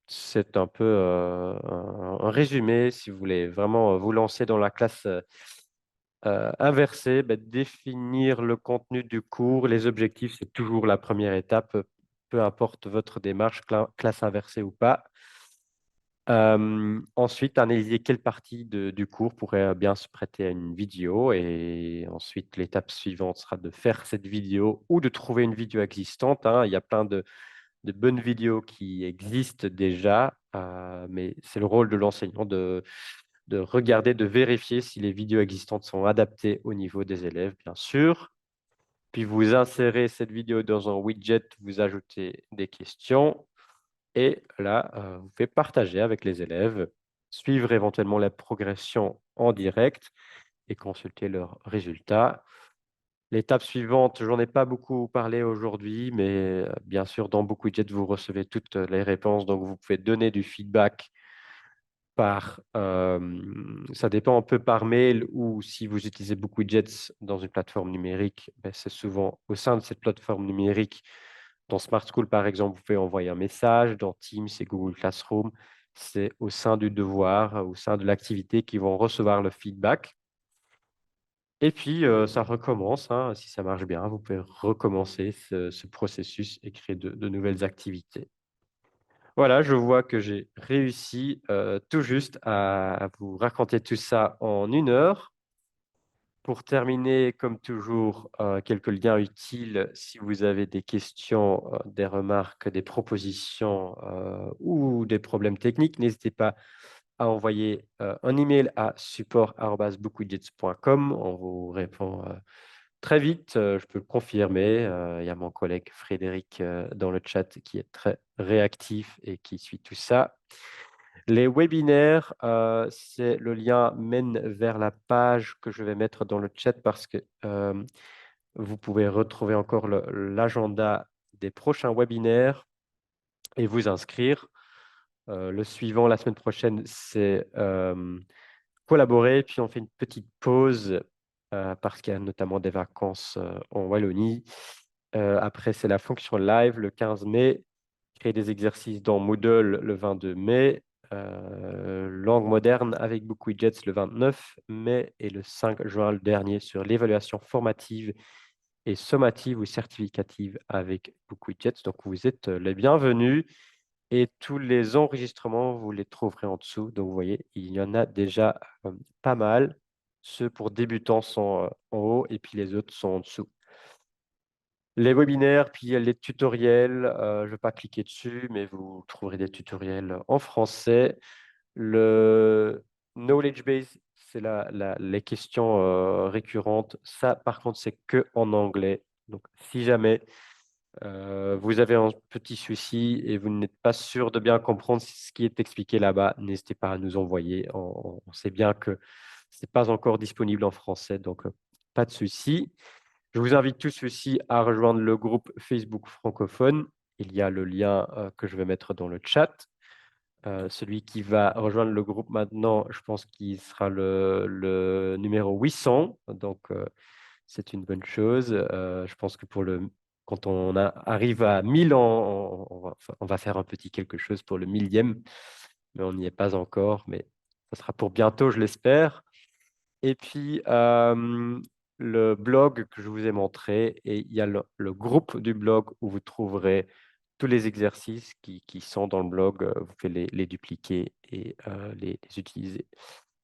c'est un peu un résumé si vous voulez vraiment vous lancer dans la classe inversée, ben, définir le contenu du cours, les objectifs, c'est toujours la première étape, peu importe votre démarche, classe inversée ou pas. Ensuite, analyser quelle partie du cours pourrait bien se prêter à une vidéo. Et ensuite, l'étape suivante sera de faire cette vidéo ou de trouver une vidéo existante, hein. Il y a plein de bonnes vidéos qui existent déjà, mais c'est le rôle de l'enseignant de regarder, de vérifier si les vidéos existantes sont adaptées au niveau des élèves, bien sûr. Puis vous insérez cette vidéo dans un widget, vous ajoutez des questions et là, vous pouvez partager avec les élèves, suivre éventuellement la progression en direct et consulter leurs résultats. L'étape suivante, j'en ai pas beaucoup parlé aujourd'hui, mais bien sûr, dans BookWidget, vous recevez toutes les réponses, donc vous pouvez donner du feedback ça dépend un peu par mail ou si vous utilisez BookWidgets dans une plateforme numérique, ben, c'est souvent au sein de cette plateforme numérique. Dans Smart School, par exemple, vous pouvez envoyer un message. Dans Teams et Google Classroom, c'est au sein du devoir, au sein de l'activité qu'ils vont recevoir le feedback. Et puis, ça recommence, hein. Si ça marche bien, vous pouvez recommencer ce processus et créer de nouvelles activités. Voilà, je vois que j'ai réussi, tout juste à vous raconter tout ça en 1 heure. Pour terminer, comme toujours, quelques liens utiles si vous avez des questions, des remarques, des propositions, ou des problèmes techniques. N'hésitez pas à envoyer, un email à support@bookwidgets.com. On vous répond, très vite, je peux le confirmer. Il y a mon collègue Frédéric, dans le chat qui est très réactif et qui suit tout ça. Les webinaires, le lien mène vers la page que je vais mettre dans le chat parce que, vous pouvez retrouver encore l'agenda des prochains webinaires et vous inscrire. Le suivant, la semaine prochaine, c'est, collaborer, puis on fait une petite pause, parce qu'il y a notamment des vacances, en Wallonie. Après, c'est la fonction live le 15 mai, créer des exercices dans Moodle le 22 mai, langue moderne avec BookWidgets le 29 mai et le 5 juin le dernier sur l'évaluation formative et sommative ou certificative avec BookWidgets. Donc, vous êtes les bienvenus et tous les enregistrements, vous les trouverez en dessous. Donc, vous voyez, il y en a déjà pas mal. Ceux pour débutants sont en haut et puis les autres sont en dessous. Les webinaires, puis il y a les tutoriels. Je ne vais pas cliquer dessus, mais vous trouverez des tutoriels en français. Le knowledge base, c'est les questions récurrentes. Ça, par contre, c'est que en anglais. Donc, si jamais vous avez un petit souci et vous n'êtes pas sûr de bien comprendre ce qui est expliqué là-bas, n'hésitez pas à nous envoyer. On sait bien que ce n'est pas encore disponible en français, donc pas de souci. Je vous invite tous aussi à rejoindre le groupe Facebook francophone. Il y a le lien que je vais mettre dans le chat. Celui qui va rejoindre le groupe maintenant, je pense qu'il sera le numéro 800. Donc, c'est une bonne chose. Je pense que quand arrive à 1000, on va faire un petit quelque chose pour le 1000e, mais on n'y est pas encore. Mais ça sera pour bientôt, je l'espère. Et puis, le blog que je vous ai montré, et il y a le groupe du blog où vous trouverez tous les exercices qui sont dans le blog. Vous pouvez les dupliquer et les utiliser.